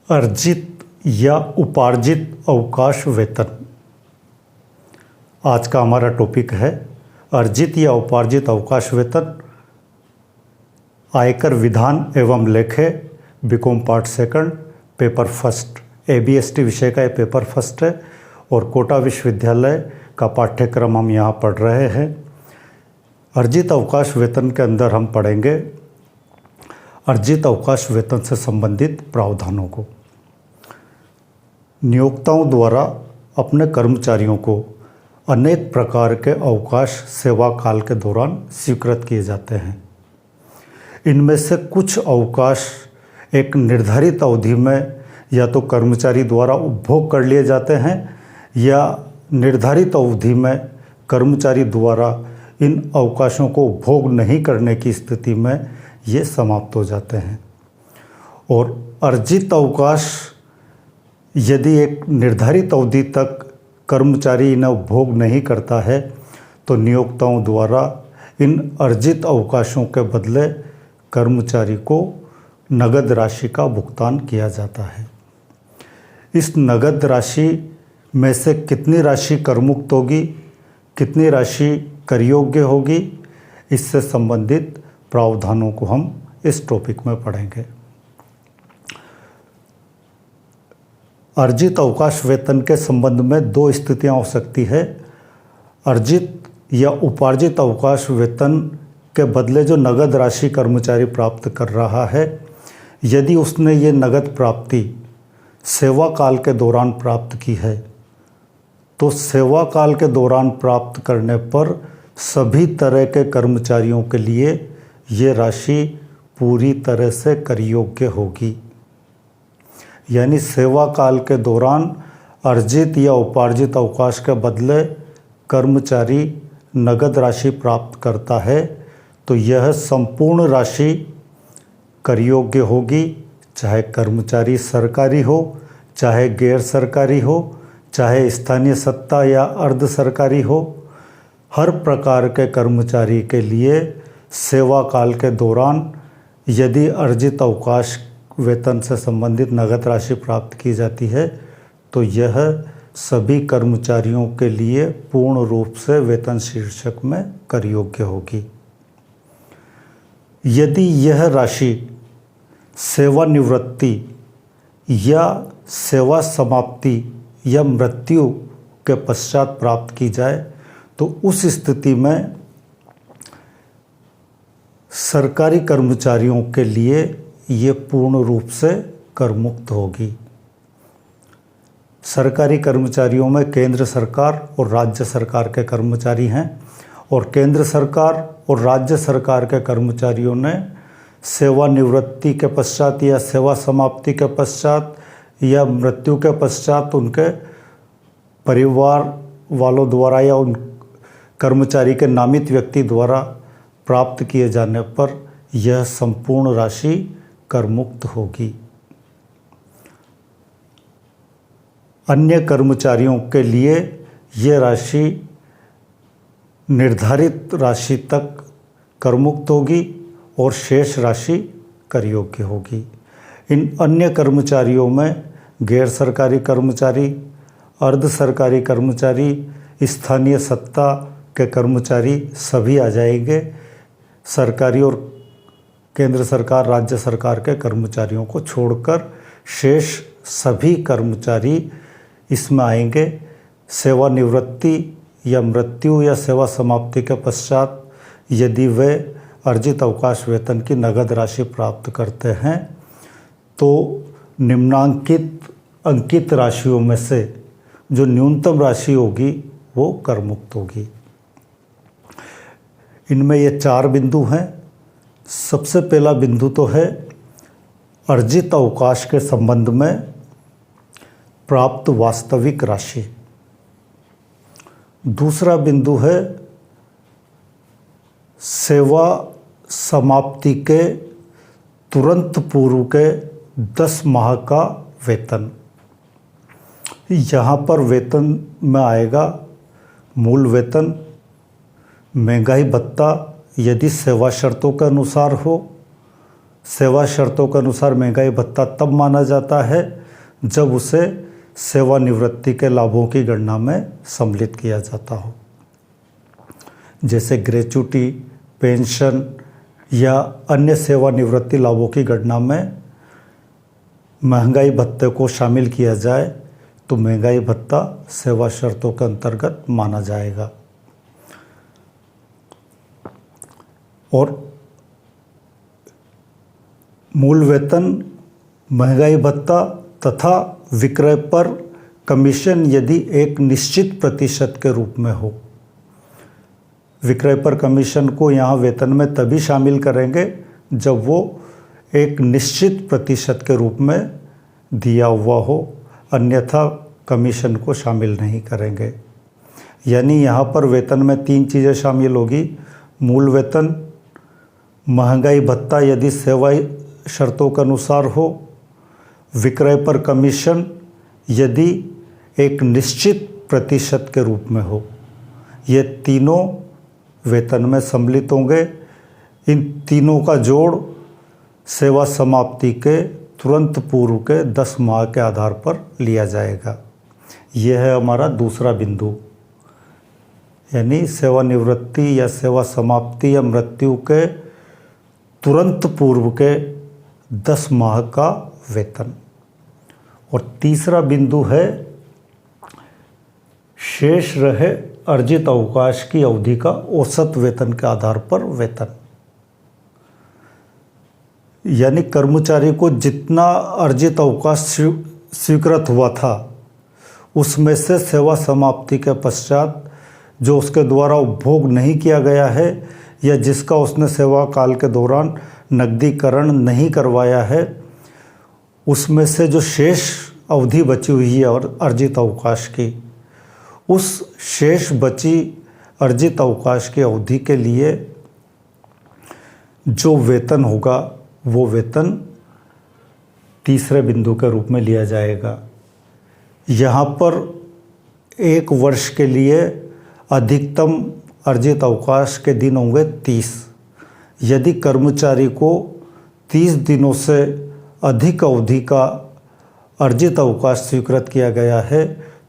अर्जित या उपार्जित अवकाश वेतन। आज का हमारा टॉपिक है अर्जित या उपार्जित अवकाश वेतन। आयकर विधान एवं लेखे BCom part second paper first ABST विषय का ये पेपर फर्स्ट है और कोटा विश्वविद्यालय का पाठ्यक्रम हम यहाँ पढ़ रहे हैं। अर्जित अवकाश वेतन के अंदर हम पढ़ेंगे अर्जित अवकाश वेतन से संबंधित प्रावधानों को। नियोक्ताओं द्वारा अपने कर्मचारियों को अनेक प्रकार के अवकाश सेवा काल के दौरान स्वीकृत किए जाते हैं। इनमें से कुछ अवकाश एक निर्धारित अवधि में या तो कर्मचारी द्वारा उपभोग कर लिए जाते हैं या निर्धारित अवधि में कर्मचारी द्वारा इन अवकाशों को उपभोग नहीं करने की स्थिति में ये समाप्त हो जाते हैं। और अर्जित अवकाश यदि एक निर्धारित अवधि तक कर्मचारी इन्हें उपभोग नहीं करता है तो नियोक्ताओं द्वारा इन अर्जित अवकाशों के बदले कर्मचारी को नगद राशि का भुगतान किया जाता है। इस नगद राशि में से कितनी राशि करमुक्त होगी, कितनी राशि कर योग्य होगी, इससे संबंधित प्रावधानों को हम इस टॉपिक में पढ़ेंगे। अर्जित अवकाश वेतन के संबंध में दो स्थितियां हो सकती है। अर्जित या उपार्जित अवकाश वेतन के बदले जो नगद राशि कर्मचारी प्राप्त कर रहा है, यदि उसने ये नगद प्राप्ति सेवा काल के दौरान प्राप्त की है तो सेवा काल के दौरान प्राप्त करने पर सभी तरह के कर्मचारियों के लिए ये राशि पूरी तरह से कर योग्य होगी। यानी सेवा काल के दौरान अर्जित या उपार्जित अवकाश के बदले कर्मचारी नगद राशि प्राप्त करता है तो यह संपूर्ण राशि कर योग्य होगी, चाहे कर्मचारी सरकारी हो, चाहे गैर सरकारी हो, चाहे स्थानीय सत्ता या अर्ध सरकारी हो। हर प्रकार के कर्मचारी के लिए सेवा काल के दौरान यदि अर्जित अवकाश वेतन से संबंधित नगद राशि प्राप्त की जाती है तो यह सभी कर्मचारियों के लिए पूर्ण रूप से वेतन शीर्षक में कर योग्य होगी। यदि यह राशि सेवानिवृत्ति या सेवा समाप्ति या मृत्यु के पश्चात प्राप्त की जाए तो उस स्थिति में सरकारी कर्मचारियों के लिए ये पूर्ण रूप से कर मुक्त होगी। सरकारी कर्मचारियों में केंद्र सरकार और राज्य सरकार के कर्मचारी हैं और केंद्र सरकार और राज्य सरकार के कर्मचारियों ने सेवानिवृत्ति के पश्चात या सेवा समाप्ति के पश्चात या मृत्यु के पश्चात उनके परिवार वालों द्वारा या उन कर्मचारी के नामित व्यक्ति द्वारा प्राप्त किए जाने पर यह संपूर्ण राशि कर मुक्त होगी। अन्य कर्मचारियों के लिए यह राशि निर्धारित राशि तक कर मुक्त होगी और शेष राशि कर योग्य होगी। इन अन्य कर्मचारियों में गैर सरकारी कर्मचारी, अर्ध सरकारी कर्मचारी, स्थानीय सत्ता के कर्मचारी सभी आ जाएंगे। सरकारी और केंद्र सरकार, राज्य सरकार के कर्मचारियों को छोड़कर शेष सभी कर्मचारी इसमें आएंगे। सेवानिवृत्ति या मृत्यु या सेवा समाप्ति के पश्चात यदि वे अर्जित अवकाश वेतन की नगद राशि प्राप्त करते हैं तो निम्नांकित अंकित राशियों में से जो न्यूनतम राशि होगी वो कर मुक्त होगी। इनमें ये 4 बिंदु हैं। सबसे पहला बिंदु तो है अर्जित अवकाश के संबंध में प्राप्त वास्तविक राशि। दूसरा बिंदु है सेवा समाप्ति के तुरंत पूर्व के 10 माह का वेतन। यहाँ पर वेतन में आएगा मूल वेतन, महंगाई भत्ता यदि सेवा शर्तों के अनुसार हो, सेवा शर्तों के अनुसार महंगाई भत्ता तब माना जाता है जब उसे सेवानिवृत्ति के लाभों की गणना में सम्मिलित किया जाता हो, जैसे ग्रेच्युटी, पेंशन या अन्य सेवानिवृत्ति लाभों की गणना में महंगाई भत्ते को शामिल किया जाए तो महंगाई भत्ता सेवा शर्तों के अंतर्गत माना जाएगा। और मूल वेतन, महंगाई भत्ता तथा विक्रय पर कमीशन यदि एक निश्चित प्रतिशत के रूप में हो। विक्रय पर कमीशन को यहाँ वेतन में तभी शामिल करेंगे जब वो एक निश्चित प्रतिशत के रूप में दिया हुआ हो, अन्यथा कमीशन को शामिल नहीं करेंगे। यानी यहाँ पर वेतन में 3 चीज़ें शामिल होगी: मूल वेतन, महंगाई भत्ता यदि सेवा शर्तों के अनुसार हो, विक्रय पर कमीशन यदि एक निश्चित प्रतिशत के रूप में हो। ये तीनों वेतन में सम्मिलित होंगे। इन तीनों का जोड़ सेवा समाप्ति के तुरंत पूर्व के 10 माह के आधार पर लिया जाएगा। यह है हमारा दूसरा बिंदु, यानी सेवानिवृत्ति या सेवा समाप्ति या मृत्यु के तुरंत पूर्व के 10 माह का वेतन। और तीसरा बिंदु है शेष रहे अर्जित अवकाश की अवधि का औसत वेतन के आधार पर वेतन। यानी कर्मचारी को जितना अर्जित अवकाश स्वीकृत हुआ था उसमें से सेवा समाप्ति के पश्चात जो उसके द्वारा उपभोग नहीं किया गया है या जिसका उसने सेवा काल के दौरान नकदीकरण नहीं करवाया है, उसमें से जो शेष अवधि बची हुई है और अर्जित अवकाश की, उस शेष बची अर्जित अवकाश की अवधि के लिए जो वेतन होगा वो वेतन तीसरे बिंदु के रूप में लिया जाएगा। यहाँ पर 1 वर्ष के लिए अधिकतम अर्जित अवकाश के दिन होंगे 30। यदि कर्मचारी को 30 दिनों से अधिक अवधि का अर्जित अवकाश स्वीकृत किया गया है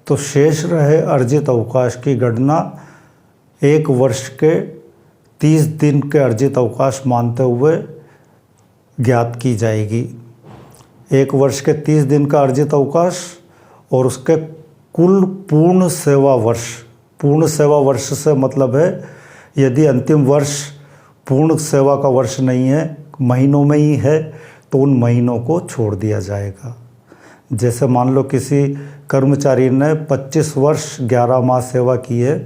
तो शेष रहे अर्जित अवकाश की गणना 1 वर्ष के 30 दिन के अर्जित अवकाश मानते हुए ज्ञात की जाएगी। 1 वर्ष के 30 दिन का अर्जित अवकाश और उसके कुल पूर्ण सेवा वर्ष से मतलब है यदि अंतिम वर्ष पूर्ण सेवा का वर्ष नहीं है, महीनों में ही है, तो उन महीनों को छोड़ दिया जाएगा। जैसे मान लो किसी कर्मचारी ने 25 वर्ष 11 माह सेवा की है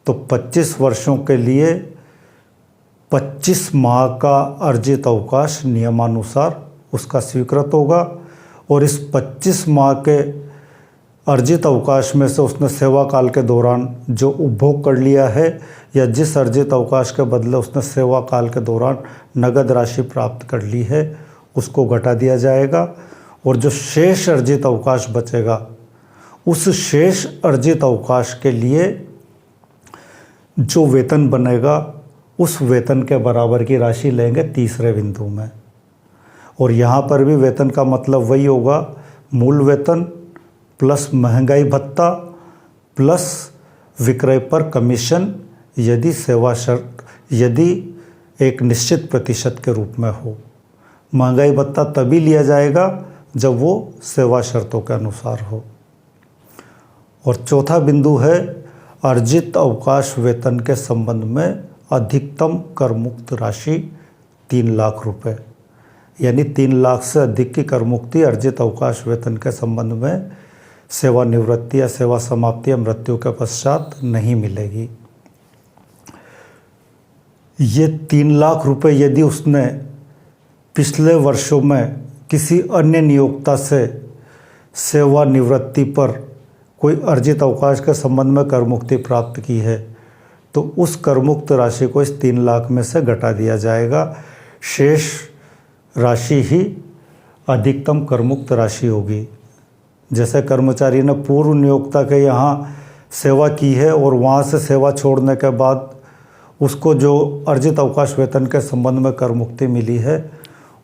तो 25 वर्षों के लिए 25 माह का अर्जित अवकाश नियमानुसार उसका स्वीकृत होगा और इस 25 माह के अर्जित अवकाश में से उसने सेवा काल के दौरान जो उपभोग कर लिया है या जिस अर्जित अवकाश के बदले उसने सेवा काल के दौरान नगद राशि प्राप्त कर ली है उसको घटा दिया जाएगा और जो शेष अर्जित अवकाश बचेगा उस शेष अर्जित अवकाश के लिए जो वेतन बनेगा उस वेतन के बराबर की राशि लेंगे तीसरे बिंदु में। और यहाँ पर भी वेतन का मतलब वही होगा, मूल वेतन प्लस महंगाई भत्ता प्लस विक्रय पर कमीशन यदि एक निश्चित प्रतिशत के रूप में हो। महंगाई भत्ता तभी लिया जाएगा जब वो सेवा शर्तों के अनुसार हो। और चौथा बिंदु है अर्जित अवकाश वेतन के संबंध में अधिकतम कर मुक्त राशि 3 लाख रुपए, यानी 3 लाख से अधिक की कर मुक्ति अर्जित अवकाश वेतन के संबंध में सेवानिवृत्ति या सेवा समाप्ति या मृत्यु के पश्चात नहीं मिलेगी। ये 3 लाख रुपए यदि उसने पिछले वर्षों में किसी अन्य नियोक्ता से सेवानिवृत्ति पर कोई अर्जित अवकाश के संबंध में कर मुक्ति प्राप्त की है तो उस कर मुक्त राशि को इस 3 लाख में से घटा दिया जाएगा। शेष राशि ही अधिकतम कर मुक्त राशि होगी। जैसे कर्मचारी ने पूर्व नियोक्ता के यहाँ सेवा की है और वहाँ से सेवा छोड़ने के बाद उसको जो अर्जित अवकाश वेतन के संबंध में कर मुक्ति मिली है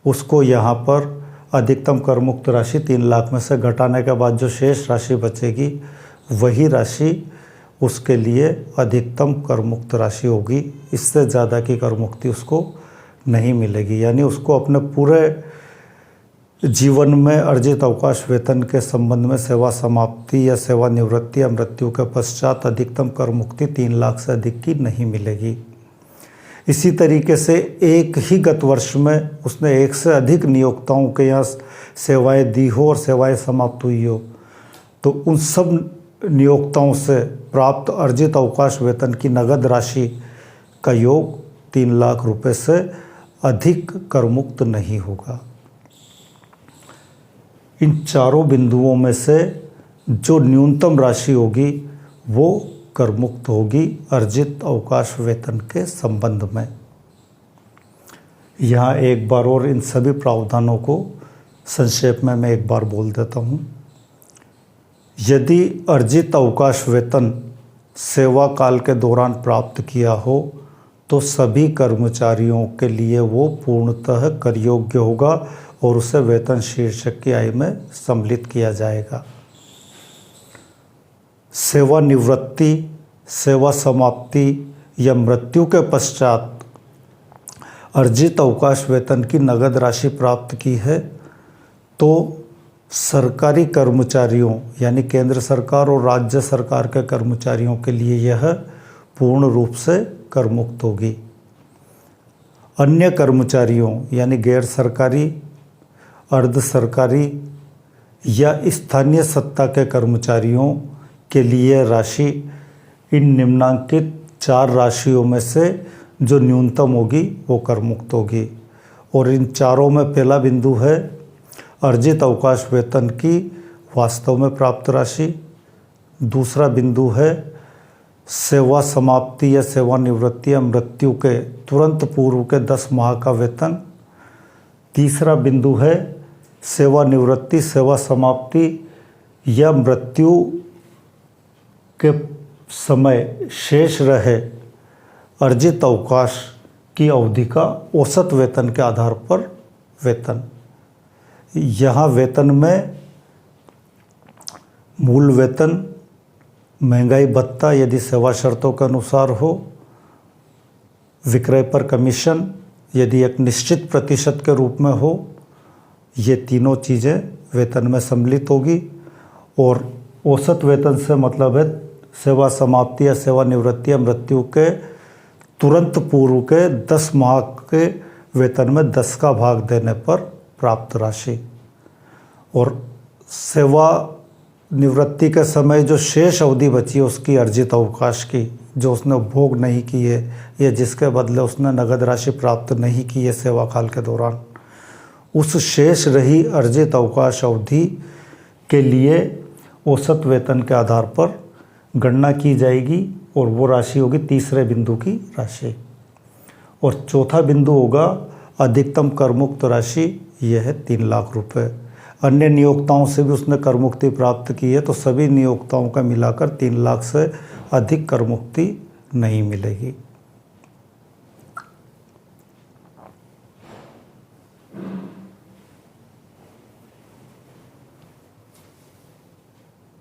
उसको यहाँ पर अधिकतम कर मुक्त राशि 3 लाख में से घटाने के बाद जो शेष राशि बचेगी वही राशि उसके लिए अधिकतम कर मुक्त राशि होगी। इससे ज़्यादा की कर मुक्ति उसको नहीं मिलेगी। यानी उसको अपने पूरे जीवन में अर्जित अवकाश वेतन के संबंध में सेवा समाप्ति या सेवा निवृत्ति या मृत्यु के पश्चात अधिकतम कर मुक्ति 3 लाख से अधिक की नहीं मिलेगी। इसी तरीके से एक ही गत वर्ष में उसने एक से अधिक नियोक्ताओं के यहाँ सेवाएं दी हो और सेवाएं समाप्त हुई हो तो उन सब नियोक्ताओं से प्राप्त अर्जित अवकाश वेतन की नगद राशि का योग 3 लाख रुपए से अधिक कर मुक्त नहीं होगा। इन चारों बिंदुओं में से जो न्यूनतम राशि होगी वो कर मुक्त होगी अर्जित अवकाश वेतन के संबंध में। यहाँ एक बार और इन सभी प्रावधानों को संक्षेप में मैं एक बार बोल देता हूँ। यदि अर्जित अवकाश वेतन सेवा काल के दौरान प्राप्त किया हो तो सभी कर्मचारियों के लिए वो पूर्णतः कर योग्य होगा और उसे वेतन शीर्षक की आय में सम्मिलित किया जाएगा। सेवा निवृत्ति, सेवा समाप्ति या मृत्यु के पश्चात अर्जित अवकाश वेतन की नगद राशि प्राप्त की है तो सरकारी कर्मचारियों यानी केंद्र सरकार और राज्य सरकार के कर्मचारियों के लिए यह पूर्ण रूप से कर मुक्त होगी। अन्य कर्मचारियों यानी गैर सरकारी, अर्ध सरकारी या स्थानीय सत्ता के कर्मचारियों के लिए राशि इन निम्नांकित 4 राशियों में से जो न्यूनतम होगी वो कर मुक्त होगी। और इन चारों में पहला बिंदु है अर्जित अवकाश वेतन की वास्तव में प्राप्त राशि। दूसरा बिंदु है सेवा समाप्ति या सेवा निवृत्ति या मृत्यु के तुरंत पूर्व के 10 माह का वेतन। तीसरा बिंदु है सेवा निवृत्ति, सेवा समाप्ति या मृत्यु के समय शेष रहे अर्जित अवकाश की अवधि का औसत वेतन के आधार पर वेतन। यहाँ वेतन में मूल वेतन, महंगाई भत्ता यदि सेवा शर्तों के अनुसार हो, विक्रय पर कमीशन यदि एक निश्चित प्रतिशत के रूप में हो, ये तीनों चीज़ें वेतन में सम्मिलित होगी। और औसत वेतन से मतलब है सेवा समाप्ति या सेवा निवृत्ति या मृत्यु के तुरंत पूर्व के 10 माह के वेतन में 10 का भाग देने पर प्राप्त राशि। और सेवा निवृत्ति के समय जो शेष अवधि बची है उसकी अर्जित अवकाश की, जो उसने उपभोग नहीं की है या जिसके बदले उसने नगद राशि प्राप्त नहीं की है सेवा काल के दौरान, उस शेष रही अर्जित अवकाश अवधि के लिए औसत वेतन के आधार पर गणना की जाएगी और वो राशि होगी तीसरे बिंदु की राशि। और चौथा बिंदु होगा अधिकतम कर मुक्त राशि, यह है 3 लाख रुपए। अन्य नियोक्ताओं से भी उसने कर मुक्ति प्राप्त की है तो सभी नियोक्ताओं का मिलाकर 3 लाख से अधिक कर मुक्ति नहीं मिलेगी।